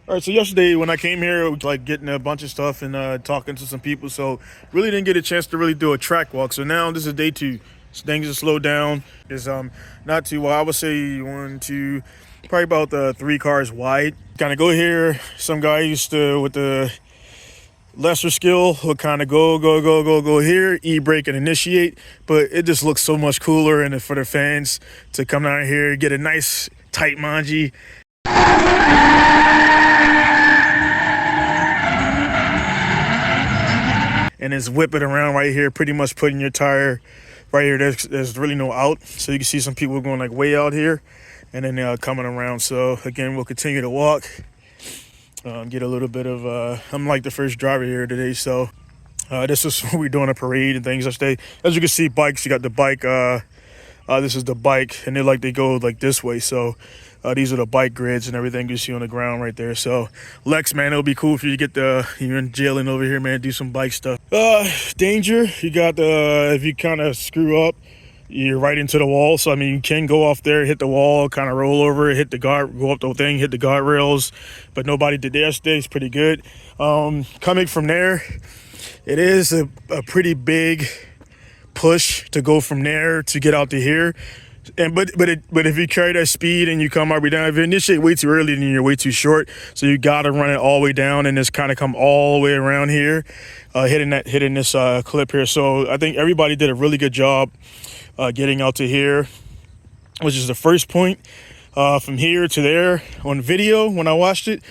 All right, so yesterday when I came here, it was like getting a bunch of stuff and talking to some people, so really didn't get a chance to really do a track walk. So now this is day two. So things are slowed down. It's not too well. I would say one, two, probably about 3 cars wide. Kind of go here. Some guy used to with the lesser skill would kind of go here, e-brake and initiate, but it just looks so much cooler and for the fans to come down here, get a nice tight manji. And just whip it around right here, pretty much putting your tire right here. There's really no out, so you can see some people going like way out here and then coming around. So again, we'll continue to walk, get a little bit of I'm like the first driver here today, so this is when we're doing a parade and things. As you can see, bikes, you got the bike, this is the bike, and they go like this way, so these are the bike grids and everything you see on the ground right there. So Lex, man, it'll be cool if you get you're in jailing over here, man, do some bike stuff. Danger, you got if you kind of screw up, you're right into the wall. So I mean, you can go off there, hit the wall, kind of roll over, hit the guard, go up the thing, hit the guardrails, but nobody did that yesterday. It's pretty good. Coming from there, it is a pretty big push to go from there to get out to here. And but if you carry that speed and you come all the way down, if you initiate way too early, then you're way too short. So you got to run it all the way down and just kind of come all the way around here, hitting this clip here. So I think everybody did a really good job getting out to here, which is the first point. From here to there on video, when I watched it,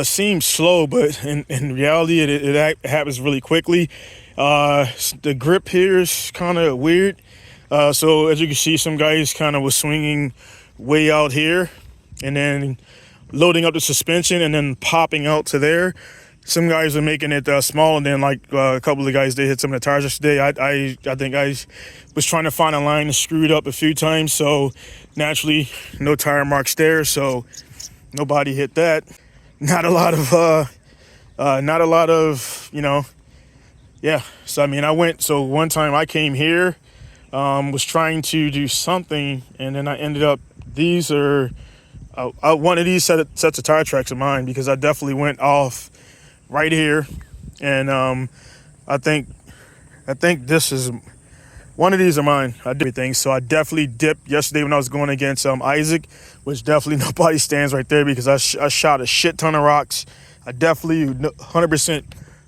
seemed slow, but in reality, it happens really quickly. The grip here is kind of weird. So as you can see, some guys kind of was swinging way out here and then loading up the suspension and then popping out to there. Some guys are making it small, and then like a couple of guys, they hit some of the tires yesterday. I think I was trying to find a line and screwed up a few times, so naturally no tire marks there, so nobody hit that. Not a lot of yeah. So I mean, so one time I came here, was trying to do something, and then I ended up, these are one of these sets of tire tracks of mine, because I definitely went off right here, and I think this is one of these are mine. I did everything, so I definitely dipped yesterday when I was going against Isaac, which definitely nobody stands right there, because I shot a shit ton of rocks. I definitely 100%,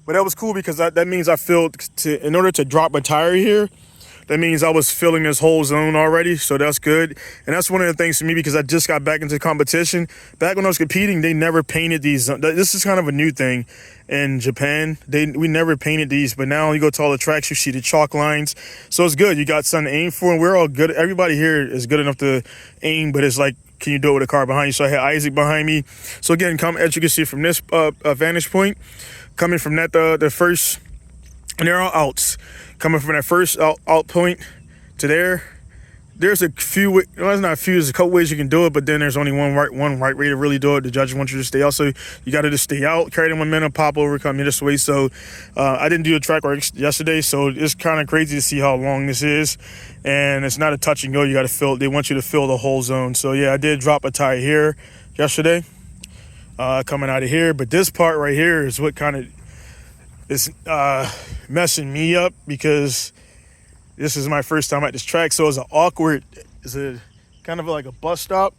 but that was cool because that means I filled in order to drop a tire here. That means I was filling this whole zone already, so that's good. And that's one of the things for me, because I just got back into competition. Back when I was competing, they never painted these. This is kind of a new thing in Japan. We never painted these, but now you go to all the tracks, you see the chalk lines. So it's good. You got something to aim for, and we're all good. Everybody here is good enough to aim, but it's like, can you do it with a car behind you? So I had Isaac behind me. So again, as you can see from this vantage point, coming from that, the first, and they're all outs. Coming from that first out point to there's a few, well, there's not a few, there's a couple ways you can do it, but then there's only one right way to really do it. The judges want you to stay out, so you got to just stay out, carry the momentum, pop over, come this way. So I didn't do a track work yesterday, so it's kind of crazy to see how long this is, and it's not a touch and go. You got to fill, they want you to fill the whole zone. So yeah, I did drop a tire here yesterday, coming out of here, but this part right here is what kind of is messing me up, because this is my first time at this track. So it's a kind of like a bus stop,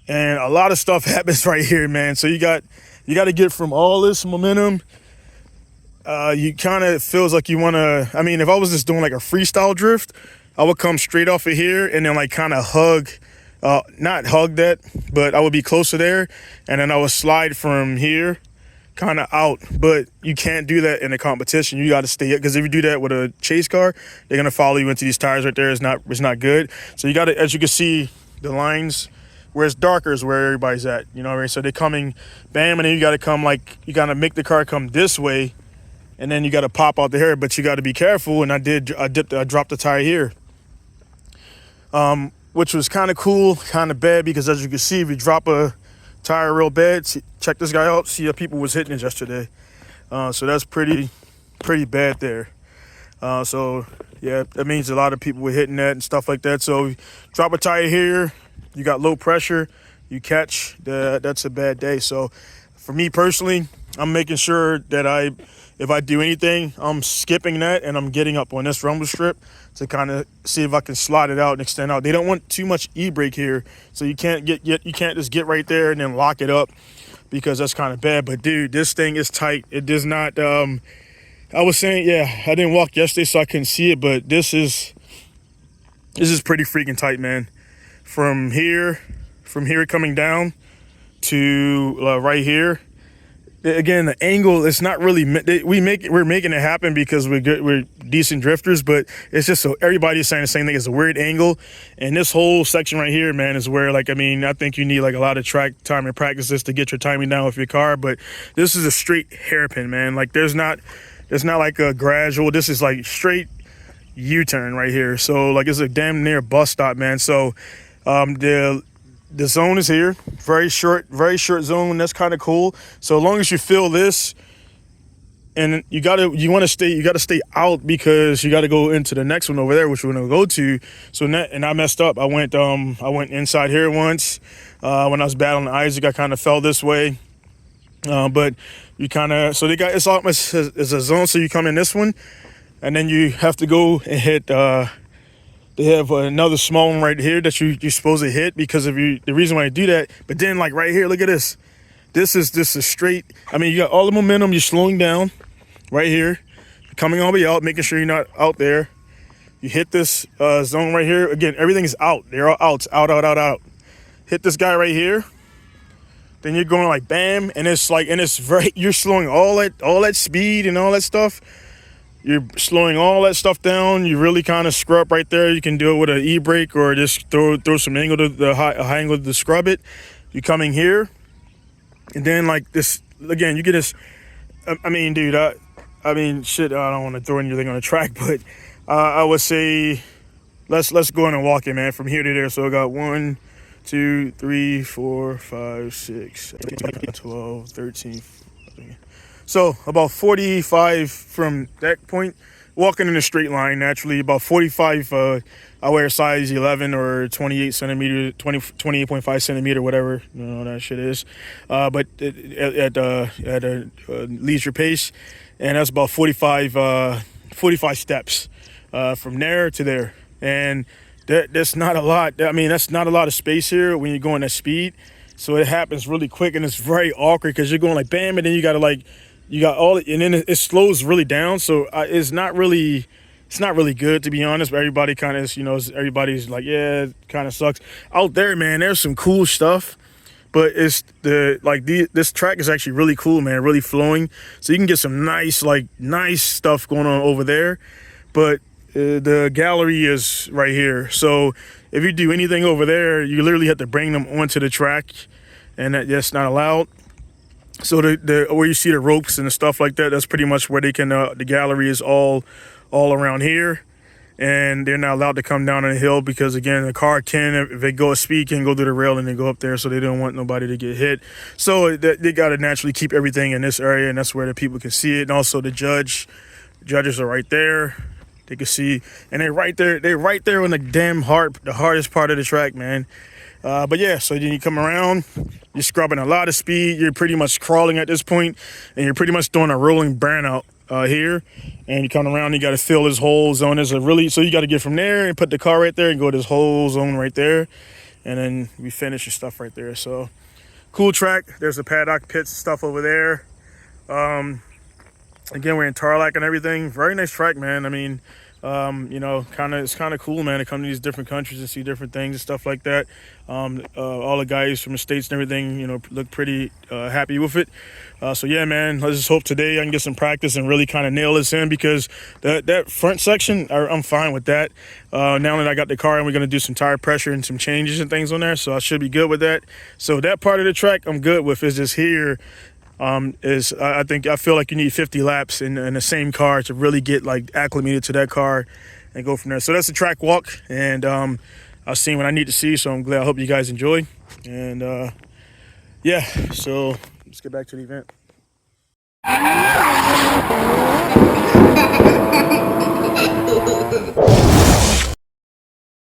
and a lot of stuff happens right here, man. So you got to get from all this momentum. You kind of feels like you want to, I mean, if I was just doing like a freestyle drift, I would come straight off of here and then like kind of not hug that, but I would be closer there, and then I would slide from here kind of out. But you can't do that in a competition. You got to stay up, because if you do that with a chase car, they're gonna follow you into these tires right there. It's not good. So you got to, as you can see, the lines where it's darker is where everybody's at, you know, right? So they're coming bam, and then you got to come, like, you got to make the car come this way, and then you got to pop out the hair. But you got to be careful, and I dropped the tire here, which was kind of cool, kind of bad, because as you can see, if you drop a tire real bad, check this guy out, see how people was hitting it yesterday. So that's pretty bad there. So yeah, that means a lot of people were hitting that and stuff like that. So drop a tire here, you got low pressure, you catch, that's a bad day. So for me personally, I'm making sure that if I do anything, I'm skipping that and I'm getting up on this rumble strip to kind of see if I can slide it out and extend out. They don't want too much e-brake here, so you can't just get right there and then lock it up, because that's kind of bad. But dude, this thing is tight. It does not. I was saying, yeah, I didn't walk yesterday, so I couldn't see it, but this is pretty freaking tight, man. From here coming down to right here. Again, the angle, it's not really, we're making it happen because we're decent drifters, but it's just so everybody's saying the same thing. It's a weird angle, and this whole section right here, man, is where, like, I mean, I think you need like a lot of track time and practices to get your timing down with your car, but this is a straight hairpin, man. Like, there's not like a gradual, this is like straight U-turn right here. So like, it's a damn near bus stop, man. So the zone is here, very short zone. That's kind of cool. So as long as you feel this, and you gotta stay out, because you gotta go into the next one over there, which we're gonna go to. So and I messed up. I went inside here once when I was battling Isaac. I kind of fell this way, but you kind of, so it's almost as a zone. So you come in this one, and then you have to go and hit. They have another small one right here that you're supposed to hit because of the reason why you do that. But then, like, right here, look at this. This is straight. I mean, you got all the momentum. You're slowing down right here. You're coming all the way out, making sure you're not out there. You hit this zone right here. Again, everything is out. They're all outs. Out. Hit this guy right here. Then you're going like bam, and it's you're slowing all that speed and all that stuff. You're slowing all that stuff down. You really kind of scrub right there. You can do it with an e-brake or just throw some angle to the high angle to scrub it. You're coming here, and then like this again. You get this. I mean, dude. I mean, shit. I don't want to throw anything on the track, but I would say let's go in and walk it, man, from here to there. So I got 1, 2, 3, 4, 5, 6, 7, 12, 13. So about 45 from that point, walking in a straight line, naturally, about 45, I wear size 11 or 28 centimeter, 28.5 centimeter, whatever, you know, that shit is. But at a leisure pace, and that's about 45 steps from there to there. And that's not a lot. I mean, that's not a lot of space here when you're going at speed. So it happens really quick, and it's very awkward because you're going like bam, and then you got all, and then it slows really down. So it's not really good, to be honest. But everybody kind of, everybody's like, yeah, it kind of sucks. Out there, man, there's some cool stuff, but it's this track is actually really cool, man, really flowing. So you can get some nice stuff going on over there. But the gallery is right here. So if you do anything over there, you literally have to bring them onto the track, and that's not allowed. So the where you see the ropes and the stuff like that, that's pretty much where they can. The gallery is all around here, and they're not allowed to come down on the hill because, again, the car can, if they go a speed, can go through the rail and then go up there. So they don't want nobody to get hit. So they got to naturally keep everything in this area, and that's where the people can see it. And also the judges are right there. They can see, and they're right there. They're right there on the hardest part of the track, man. But yeah, so then you come around, you're scrubbing a lot of speed. You're pretty much crawling at this point, and you're pretty much doing a rolling burnout here. And you come around, you got to fill this whole zone. So you got to get from there and put the car right there and go to this whole zone right there. And then we finish your stuff right there. So cool track. There's a paddock pits stuff over there. Again, we're in Tarlac and everything. Very nice track, man. I mean, it's kind of cool, man, to come to these different countries and see different things and stuff like that. All the guys from the States and everything, look pretty happy with it. So yeah, man, let's just hope today I can get some practice and really kind of nail this in, because that front section, I'm fine with that. Now that I got the car, and we're going to do some tire pressure and some changes and things on there, so I should be good with that. So that part of the track I'm good with. Is just here. I feel like you need 50 laps in the same car to really get like acclimated to that car and go from there. So that's the track walk, and I've seen what I need to see, so I'm glad. I hope you guys enjoy, and yeah, so let's get back to the event.